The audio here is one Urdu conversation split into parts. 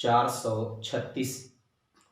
436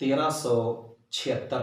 1376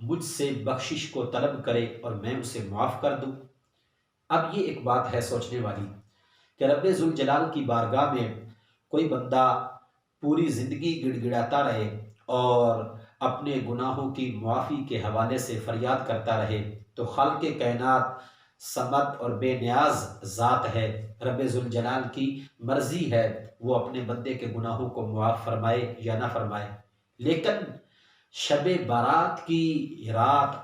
مجھ سے بخشش کو طلب کرے اور میں اسے معاف کر دوں۔ اب یہ ایک بات ہے سوچنے والی کہ رب ذوالجلال کی بارگاہ میں کوئی بندہ پوری زندگی گڑ گڑاتا رہے اور اپنے گناہوں کی معافی کے حوالے سے فریاد کرتا رہے، تو خالق کائنات صمد اور بے نیاز ذات ہے، رب ذوالجلال کی مرضی ہے وہ اپنے بندے کے گناہوں کو معاف فرمائے یا نہ فرمائے۔ لیکن شب بارات کی رات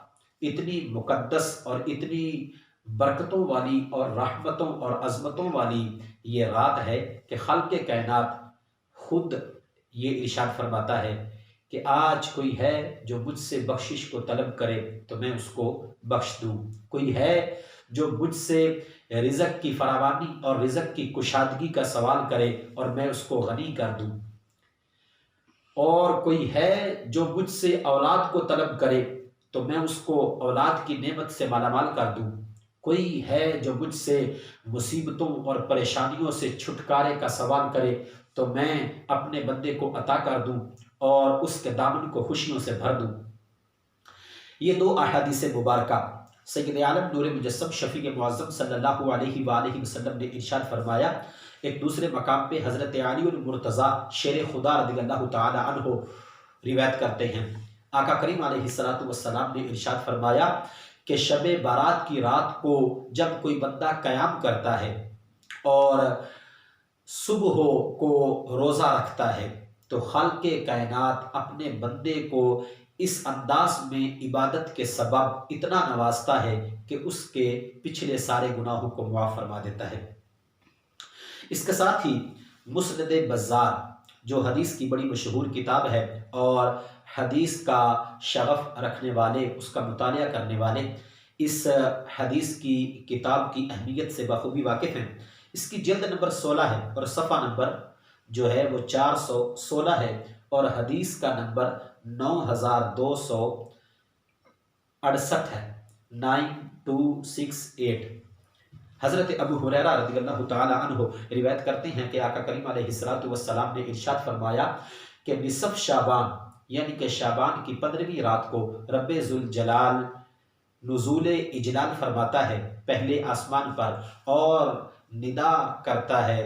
اتنی مقدس اور اتنی برکتوں والی اور رحمتوں اور عظمتوں والی یہ رات ہے کہ خالق کائنات خود یہ ارشاد فرماتا ہے کہ آج کوئی ہے جو مجھ سے بخشش کو طلب کرے تو میں اس کو بخش دوں، کوئی ہے جو مجھ سے رزق کی فراوانی اور رزق کی کشادگی کا سوال کرے اور میں اس کو غنی کر دوں، اور کوئی ہے جو مجھ سے اولاد کو طلب کرے تو میں اس کو اولاد کی نعمت سے مالا مال کر دوں، کوئی ہے جو مجھ سے مصیبتوں اور پریشانیوں سے چھٹکارے کا سوال کرے تو میں اپنے بندے کو عطا کر دوں اور اس کے دامن کو خوشیوں سے بھر دوں۔ یہ دو احادیث مبارکہ سید عالم نور مجسم شفیع معظم صلی اللہ علیہ وآلہ وسلم نے ارشاد فرمایا۔ ایک دوسرے مقام پہ حضرت علی المرتضیٰ شیر خدا رضی اللہ تعالی عنہ روایت کرتے ہیں، آقا کریم علیہ السلام نے ارشاد فرمایا کہ شب بارات کی رات کو جب کوئی بندہ قیام کرتا ہے اور صبح کو روزہ رکھتا ہے تو خالق کائنات اپنے بندے کو اس انداز میں عبادت کے سبب اتنا نوازتا ہے کہ اس کے پچھلے سارے گناہوں کو معاف فرما دیتا ہے۔ اس کے ساتھ ہی مسند بزار جو حدیث کی بڑی مشہور کتاب ہے اور حدیث کا شغف رکھنے والے، اس کا مطالعہ کرنے والے اس حدیث کی کتاب کی اہمیت سے بخوبی واقف ہیں۔ اس کی جلد نمبر 16 ہے اور صفحہ نمبر جو ہے وہ 416 ہے اور حدیث کا نمبر 9268 ہے، 9268۔ حضرت ابو ہریرہ رضی اللہ تعالی عنہ روایت کرتے ہیں کہ آقا کریم علیہ السلام نے ارشاد فرمایا کہ نصف شعبان یعنی کہ شعبان کی 15ویں رات کو رب ذوالجلال نزول اجلال فرماتا ہے پہلے آسمان پر اور ندا کرتا ہے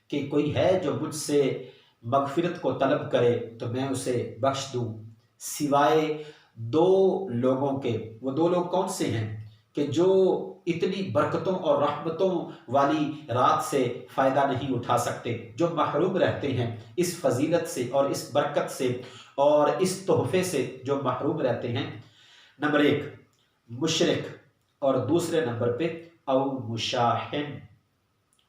کہ کوئی ہے جو مجھ سے مغفرت کو طلب کرے تو میں اسے بخش دوں، سوائے دو لوگوں کے۔ وہ دو لوگ کون سے ہیں کہ جو اتنی برکتوں اور رحمتوں والی رات سے فائدہ نہیں اٹھا سکتے، جو محروم رہتے ہیں اس فضیلت سے اور اس برکت سے اور اس تحفے سے، جو محروم رہتے ہیں۔ نمبر 1 مشرک اور دوسرے نمبر پہ او مشاحن۔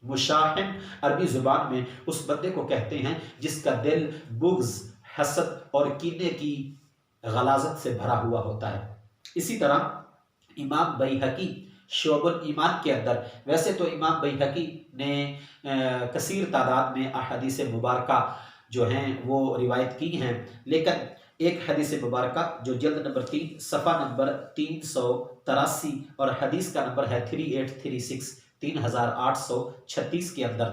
مشاحن عربی زبان میں اس بندے کو کہتے ہیں جس کا دل بغض، حسد اور کینے کی غلاظت سے بھرا ہوا ہوتا ہے۔ اسی طرح امام بیہقی شعب الایمان کے اندر، ویسے تو امام بیہقی نے کثیر تعداد میں احادیث مبارکہ جو ہیں وہ روایت کی ہیں، لیکن ایک حدیث مبارکہ جو جلد نمبر 3 صفحہ نمبر 383 اور حدیث کا نمبر ہے 3836 3836 کے اندر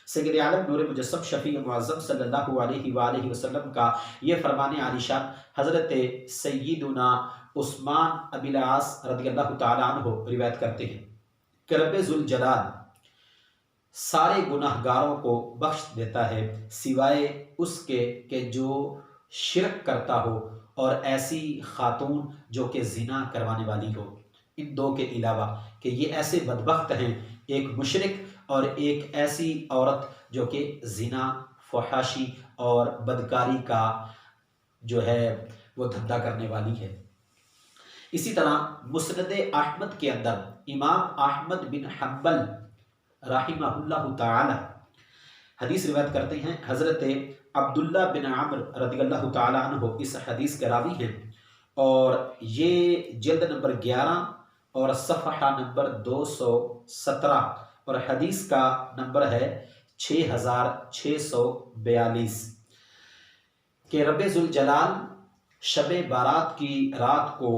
سید عالم نور مجسم شفیع معظم صلی اللہ علیہ وآلہ وسلم کا یہ فرمان عالی شان حضرت سیدنا عثمان ابی العاص رضی اللہ تعالی عنہ روایت کرتے ہیں کہ رب ذوالجلال سارے گناہ گاروں کو بخش دیتا ہے سوائے اس کے کہ جو شرک کرتا ہو اور ایسی خاتون جو کہ زنا کروانے والی ہو، ان دو کے علاوہ، کہ یہ ایسے بدبخت ہیں، ایک مشرک اور ایک ایسی عورت جو کہ زنا، فحاشی اور بدکاری کا جو ہے وہ دھندا کرنے والی ہے۔ اسی طرح مسند احمد کے اندر امام احمد بن حنبل رحمہ اللہ تعالی حدیث روایت کرتے ہیں، حضرت عبداللہ بن عمر رضی اللہ تعالی عنہ اس حدیث کے راوی ہیں اور یہ جلد نمبر 11 اور صفحہ نمبر 217 اور حدیث کا نمبر ہے 6642 کہ رب ذوالجلال شب بارات کی رات کو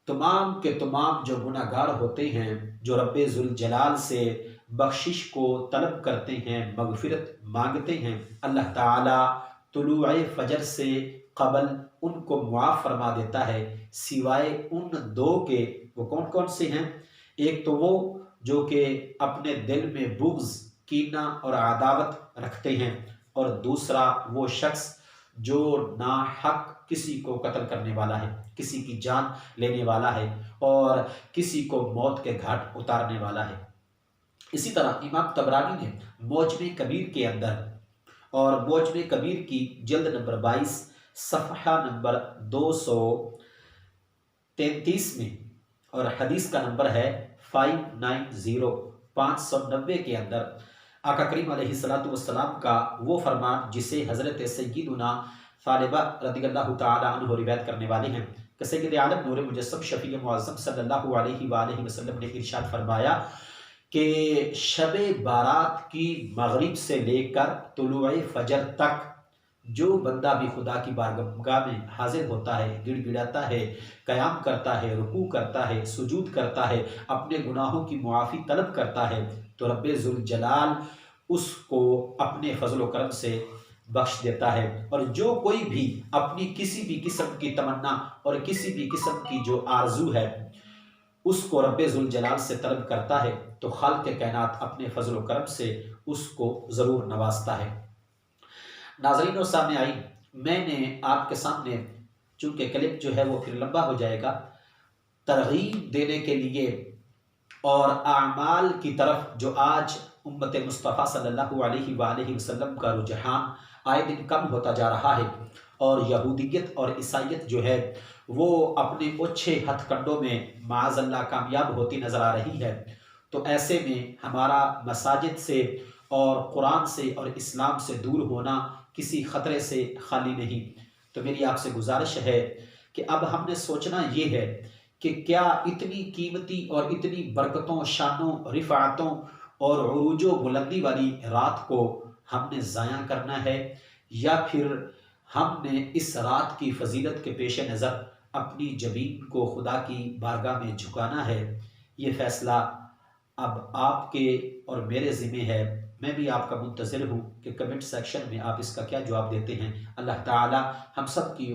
تمام کے تمام جو گناہ گار ہوتے ہیں، جو رب ذوالجلال سے بخشش کو طلب کرتے ہیں، مغفرت مانگتے ہیں، اللہ تعالیٰ طلوع فجر سے قبل ان کو معاف فرما دیتا ہے، سوائے ان دو کے۔ وہ کون کون سے ہیں؟ ایک تو وہ جو کہ اپنے دل میں بغض، کینہ اور عداوت رکھتے ہیں، اور دوسرا وہ شخص جو ناحق کسی کو قتل کرنے والا ہے، کسی کی جان لینے والا ہے اور کسی کو موت کے گھاٹ اتارنے والا ہے۔ اسی طرح امام طبرانی نے معجم کبیر کے اندر، اور معجم کبیر کی جلد نمبر 22 صفحہ نمبر 233 میں، اور حدیث کا نمبر ہے 590 کے اندر آقا کریم علیہ السلام کا وہ فرمان جسے حضرت سیدنا ثعلبہ رضی اللہ تعالی عنہ روایت کرنے والے ہیں کہ سید عالم نور مجسم شفیع معظم صلی اللہ علیہ وآلہ وسلم نے ارشاد فرمایا کہ شب بارات کی مغرب سے لے کر طلوع فجر تک جو بندہ بھی خدا کی بارگاہ میں حاضر ہوتا ہے، گڑ گڑاتا ہے، قیام کرتا ہے، رکوع کرتا ہے، سجود کرتا ہے، اپنے گناہوں کی معافی طلب کرتا ہے، تو رب ذوالجلال اس کو اپنے فضل و کرم سے بخش دیتا ہے۔ اور جو کوئی بھی اپنی کسی بھی قسم کی تمنا اور کسی بھی قسم کی جو آرزو ہے اس کو رب ذوالجلال سے طلب کرتا ہے تو خالق کائنات اپنے فضل و کرم سے اس کو ضرور نوازتا ہے۔ ناظرین و سامعین، میں نے آپ کے سامنے چونکہ کلپ جو ہے وہ پھر لمبا ہو جائے گا، ترغیب دینے کے لیے اور اعمال کی طرف جو آج امت مصطفیٰ صلی اللہ علیہ وآلہ وسلم کا رجحان آئے دن کم ہوتا جا رہا ہے، اور یہودیت اور عیسائیت جو ہے وہ اپنے اچھے ہتھ کنڈوں میں معاذ اللہ کامیاب ہوتی نظر آ رہی ہے، تو ایسے میں ہمارا مساجد سے اور قرآن سے اور اسلام سے دور ہونا کسی خطرے سے خالی نہیں۔ تو میری آپ سے گزارش ہے کہ اب ہم نے سوچنا یہ ہے کہ کیا اتنی قیمتی اور اتنی برکتوں، شانوں، رفعتوں اور عروج و بلندی والی رات کو ہم نے ضائع کرنا ہے، یا پھر ہم نے اس رات کی فضیلت کے پیش نظر اپنی جبین کو خدا کی بارگاہ میں جھکانا ہے۔ یہ فیصلہ اب آپ کے اور میرے ذمہ ہے۔ میں بھی آپ کا منتظر ہوں کہ کمنٹ سیکشن میں آپ اس کا کیا جواب دیتے ہیں۔ اللہ تعالی ہم سب کی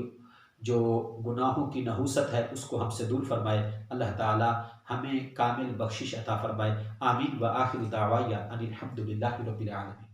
جو گناہوں کی نحوست ہے اس کو ہم سے دور فرمائے۔ اللہ تعالی ہمیں کامل بخشش عطا فرمائے۔ آمین و آخر دعوایا ان الحمد للہ رب العالمین۔